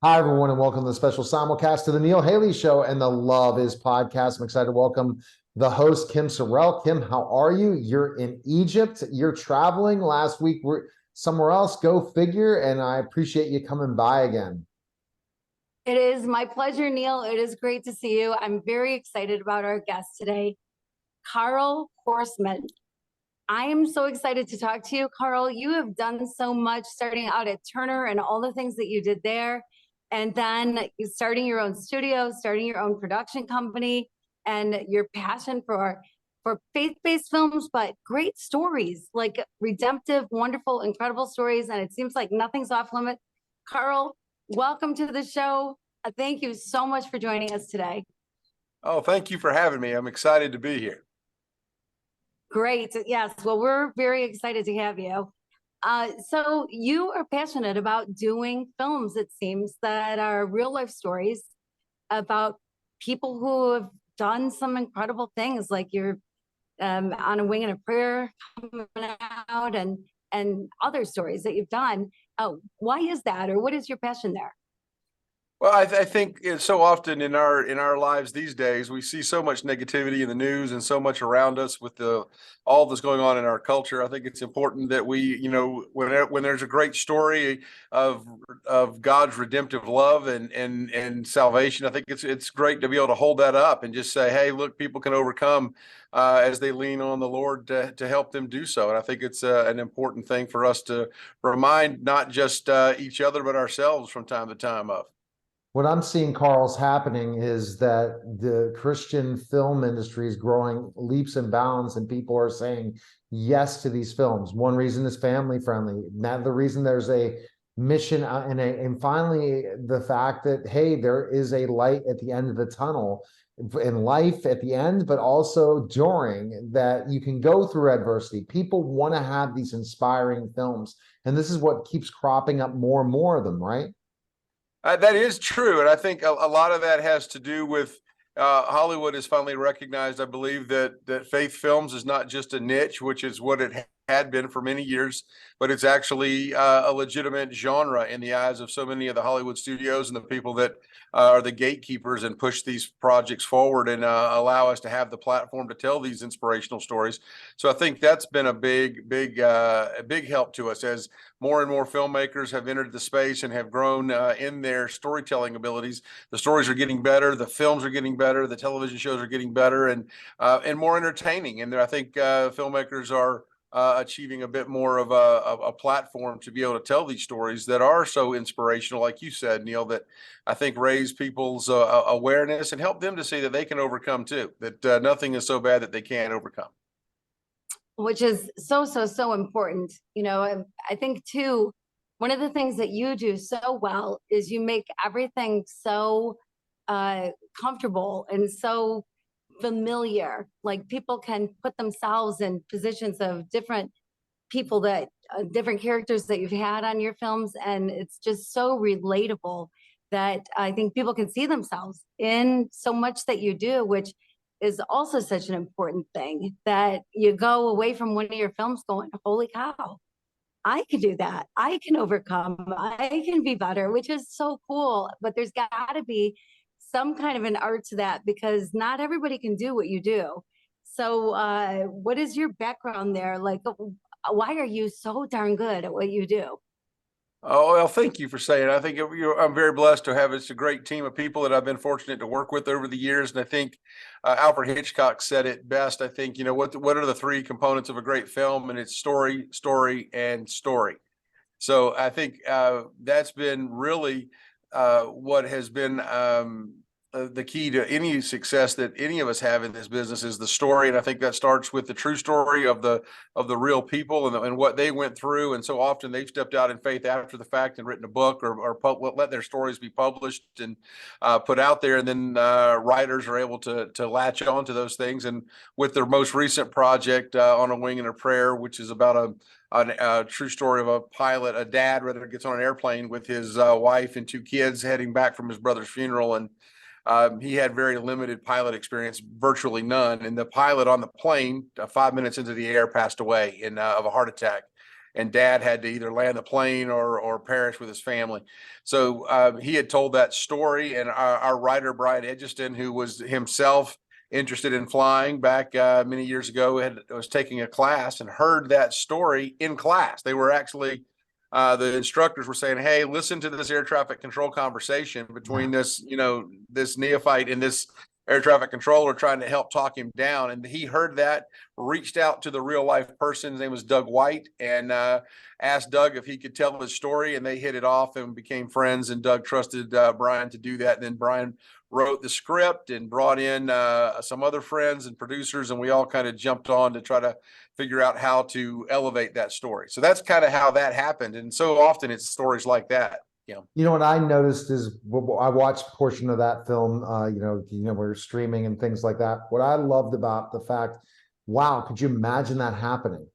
Hi, everyone, and welcome to the special simulcast to the Neil Haley Show and the Love Is podcast. I'm excited to welcome the host, Kim Sorrell. Kim, how are you? You're in Egypt. You're traveling. Last week, we're somewhere else. Go figure. And I appreciate you coming by again. It is my pleasure, Neil. It is great to see you. I'm very excited about our guest today, Karl Horstmann. I am so excited to talk to you, Karl. You have done so much starting out at Turner and all the things that you did there. And then starting your own studio, starting your own production company, and your passion for faith-based films, but great stories, like redemptive, wonderful, incredible stories. And it seems like nothing's off limit. Karl, welcome to the show. Thank you so much for joining us today. Oh, thank you for having me. I'm excited to be here. Great. Yes. Well, we're very excited to have you. So you are passionate about doing films, it seems, that are real life stories about people who have done some incredible things, like you're on a wing and a prayer coming out, and other stories that you've done. Why is that, or what is your passion there? Well, I think it's so often in our lives these days, we see so much negativity in the news and so much around us with all that's going on in our culture. I think it's important that we, when there's a great story of God's redemptive love and salvation, I think it's great to be able to hold that up and just say, hey, look, people can overcome as they lean on the Lord to help them do so. And I think it's an important thing for us to remind not just each other but ourselves from time to time of. What I'm seeing, Carl's happening is that the Christian film industry is growing leaps and bounds, and people are saying yes to these films. One reason is family friendly. The reason there's a mission and finally the fact that, hey, there is a light at the end of the tunnel in life at the end, but also during that you can go through adversity. People want to have these inspiring films, and this is what keeps cropping up more and more of them, right? That is true, and I think a lot of that has to do with Hollywood has finally recognized, I believe, that faith films is not just a niche, which is what it had been for many years, but it's actually a legitimate genre in the eyes of so many of the Hollywood studios and the people that are the gatekeepers and push these projects forward and allow us to have the platform to tell these inspirational stories. So I think that's been a big help to us as more and more filmmakers have entered the space and have grown in their storytelling abilities. The stories are getting better, the films are getting better, the television shows are getting better and more entertaining. And I think filmmakers are achieving a bit more of a platform to be able to tell these stories that are so inspirational, like you said, Neil, that I think raise people's awareness and help them to see that they can overcome too, that nothing is so bad that they can't overcome. Which is so important. I think too, one of the things that you do so well is you make everything so comfortable and so familiar. Like people can put themselves in positions of different people that different characters that you've had on your films, and it's just so relatable that I think people can see themselves in so much that you do, which is also such an important thing, that you go away from one of your films going, holy cow, I can do that. I can overcome. I can be better, which is so cool. But there's got to be some kind of an art to that, because not everybody can do what you do. So what is your background there? Like, why are you so darn good at what you do? Oh, well, thank you for saying it. I think I'm very blessed to have. It's a great team of people that I've been fortunate to work with over the years. And I think Alfred Hitchcock said it best. I think, what are the three components of a great film? And it's story, story, and story. So I think that's been really what has been the key to any success that any of us have in this business is the story. And I think that starts with the true story of the real people and what they went through. And so often they've stepped out in faith after the fact and written a book or let their stories be published and put out there. And then writers are able to latch on to those things. And with their most recent project, On a Wing and a Prayer, which is about a true story of a pilot, a dad rather, gets on an airplane with his wife and two kids heading back from his brother's funeral. And he had very limited pilot experience, virtually none. And the pilot on the plane, 5 minutes into the air, passed away of a heart attack. and dad had to either land the plane or perish with his family. So he had told that story, and our writer, Brian Edgiston, who was himself interested in flying back many years ago, was taking a class and heard that story in class. They were actually, the instructors were saying, hey, listen to this air traffic control conversation between this, this neophyte and this air traffic controller trying to help talk him down. And he heard that, reached out to the real life person. His name was Doug White, and asked Doug if he could tell his story, and they hit it off and became friends. And Doug trusted Brian to do that. And then Brian wrote the script and brought in some other friends and producers, and we all kind of jumped on to try to figure out how to elevate that story. So that's kind of how that happened. And so often it's stories like that. You know what I noticed is I watched a portion of that film, we're streaming and things like that. What I loved about the fact, wow, could you imagine that happening?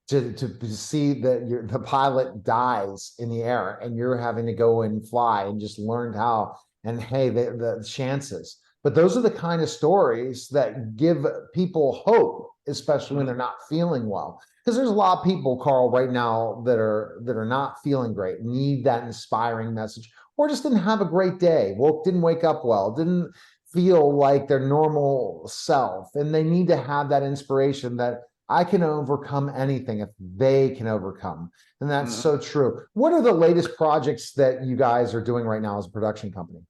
To see that the pilot dies in the air and you're having to go and fly and just learned how, and hey, the chances. But those are the kind of stories that give people hope, especially when they're not feeling well. Because there's a lot of people, Karl, right now that are not feeling great, need that inspiring message, or just didn't have a great day, didn't wake up well, didn't feel like their normal self, and they need to have that inspiration that I can overcome anything if they can overcome. And that's so true. What are the latest projects that you guys are doing right now as a production company?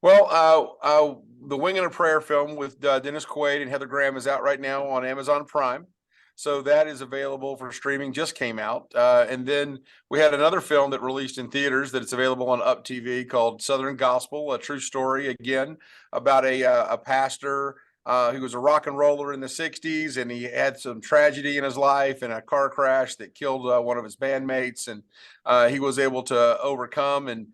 Well, the Wing and a Prayer film with Dennis Quaid and Heather Graham is out right now on Amazon Prime. So that is available for streaming, just came out. And then we had another film that released in theaters that it's available on Up TV called Southern Gospel, a true story, again, about a pastor who was a rock and roller in the 60s, and he had some tragedy in his life and a car crash that killed one of his bandmates. And he was able to overcome and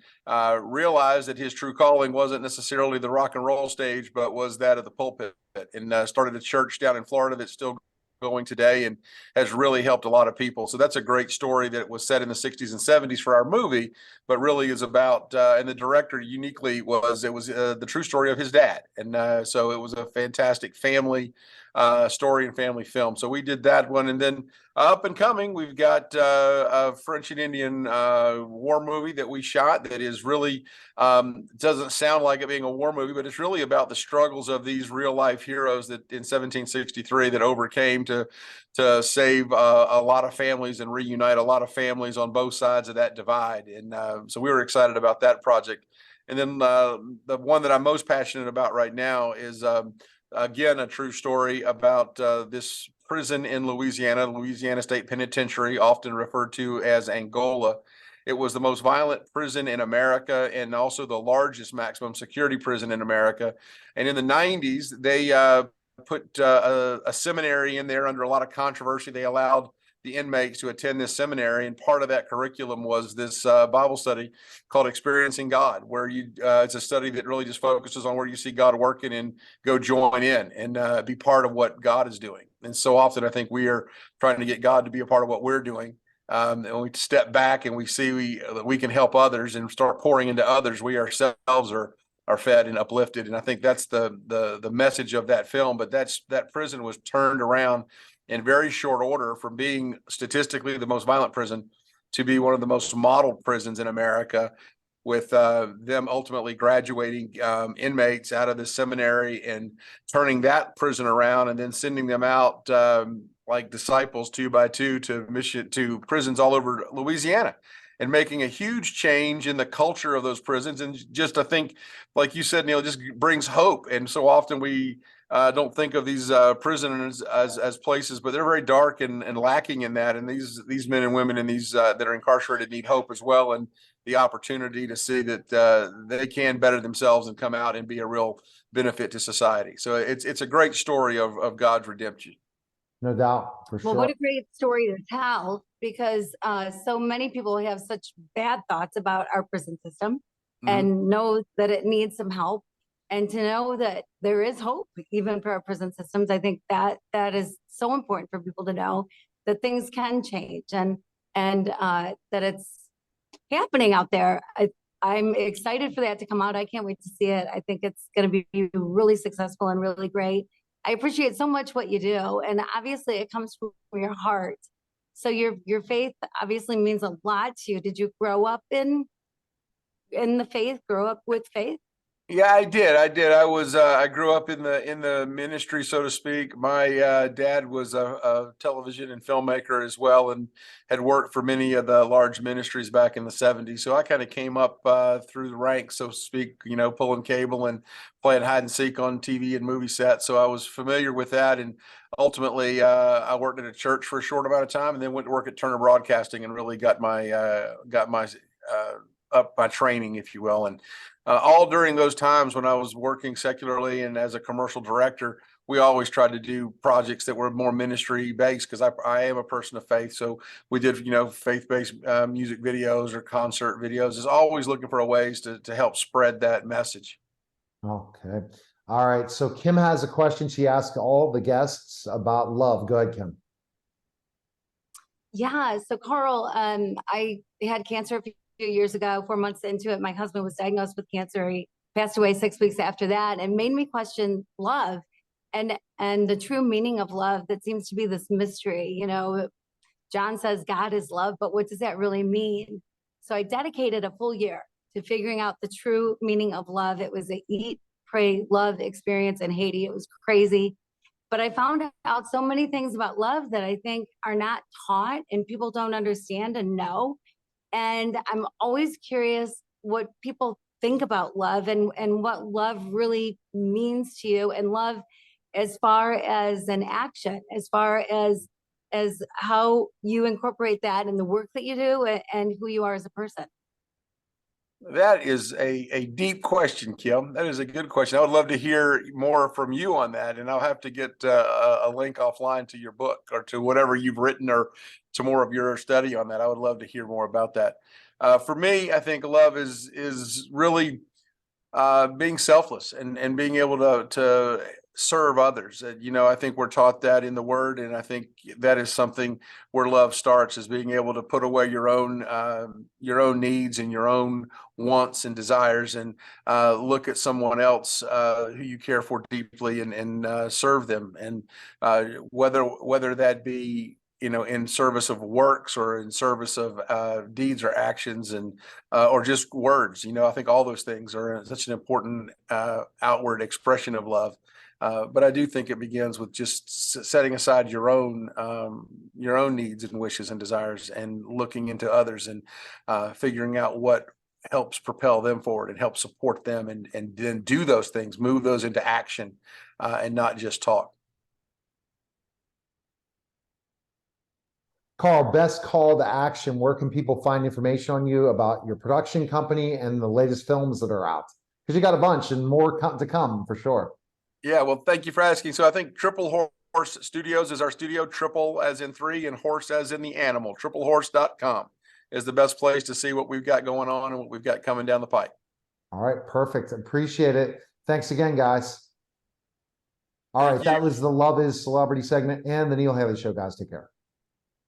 realize that his true calling wasn't necessarily the rock and roll stage, but was that of the pulpit, and started a church down in Florida that's still going today and has really helped a lot of people. So that's a great story that was set in the 60s and 70s for our movie, but really is about, and the director uniquely was the true story of his dad. And so it was a fantastic family story and family film. So we did that one. And then up and coming, we've got a French and Indian war movie that we shot that is really, doesn't sound like it being a war movie, but it's really about the struggles of these real life heroes that in 1763 that overcame to save a lot of families and reunite a lot of families on both sides of that divide. And so we were excited about that project. And then the one that I'm most passionate about right now is again, a true story about this prison in Louisiana State Penitentiary, often referred to as Angola. It was the most violent prison in America and also the largest maximum security prison in America. And in the 90s, they put a seminary in there under a lot of controversy. They allowed the inmates to attend this seminary, and part of that curriculum was this Bible study called Experiencing God, where it's a study that really just focuses on where you see God working and go join in and be part of what God is doing. And so often I think we are trying to get God to be a part of what we're doing. And when we step back and we see we can help others and start pouring into others, we ourselves are fed and uplifted. And I think that's the message of that film. But that prison was turned around in very short order from being statistically the most violent prison to be one of the most modeled prisons in America, with them ultimately graduating inmates out of the seminary and turning that prison around and then sending them out like disciples 2 by 2 to prisons all over Louisiana, and making a huge change in the culture of those prisons. And just, I think, like you said, Neil, just brings hope. And so often we don't think of these prisons as places, but they're very dark and lacking in that. And these men and women and these that are incarcerated need hope as well, and the opportunity to see that they can better themselves and come out and be a real benefit to society. So it's a great story of God's redemption. No doubt, for sure. Well, what a great story to tell, because so many people have such bad thoughts about our prison system and know that it needs some help. And to know that there is hope even for our prison systems, I think that is so important for people to know that things can change and that it's happening out there. I'm excited for that to come out. I can't wait to see it. I think it's going to be really successful and really great. I appreciate so much what you do, and obviously it comes from your heart. So your faith obviously means a lot to you. Did you grow up in the faith, grow up with faith? Yeah, I did. I grew up in the ministry, so to speak. My dad was a television and filmmaker as well, and had worked for many of the large ministries back in the 70s. So I kind of came up through the ranks, so to speak, pulling cable and playing hide and seek on TV and movie sets. So I was familiar with that. And ultimately, I worked at a church for a short amount of time, and then went to work at Turner Broadcasting and really got my up my training, if you will. And all during those times when I was working secularly and as a commercial director, we always tried to do projects that were more ministry based, because I am a person of faith. So we did, faith-based music videos or concert videos. Is always looking for ways to help spread that message. Okay. All right. So Kim has a question. She asked all the guests about love. Go ahead, Kim. Yeah. So Carl, I had cancer a few years ago. 4 months into it, my husband was diagnosed with cancer. He passed away 6 weeks after that, and made me question love and the true meaning of love. That seems to be this mystery. John says God is love, but what does that really mean? So I dedicated a full year to figuring out the true meaning of love. It was a eat, pray, love experience in Haiti. It was crazy. But I found out so many things about love that I think are not taught and people don't understand and know. And I'm always curious what people think about love and what love really means to you, and love as far as an action, as far as how you incorporate that in the work that you do and who you are as a person. That is a deep question, Kim. That is a good question. I would love to hear more from you on that, and I'll have to get a link offline to your book or to whatever you've written, or to more of your study on that. I would love to hear more about that. For me, I think love is really being selfless and being able to serve others. I think we're taught that in the Word, and I think that is something where love starts, is being able to put away your own needs and your own wants and desires, and look at someone else who you care for deeply, and serve them. And whether that be in service of works, or in service of deeds or actions, and or just words. I think all those things are such an important outward expression of love. But I do think it begins with just setting aside your own needs and wishes and desires, and looking into others, and figuring out what helps propel them forward and help support them, and then do those things, move those into action, and not just talk. Carl, best call to action. Where can people find information on you, about your production company and the latest films that are out? Because you got a bunch and more to come for sure. Yeah, well, thank you for asking. So I think Triple Horse Studios is our studio. Triple as in 3, and horse as in the animal. TripleHorse.com is the best place to see what we've got going on and what we've got coming down the pipe. All right, perfect. Appreciate it. Thanks again, guys. All right, Thank that you. was the Love is Celebrity segment and the Neil Haley Show, guys. Take care.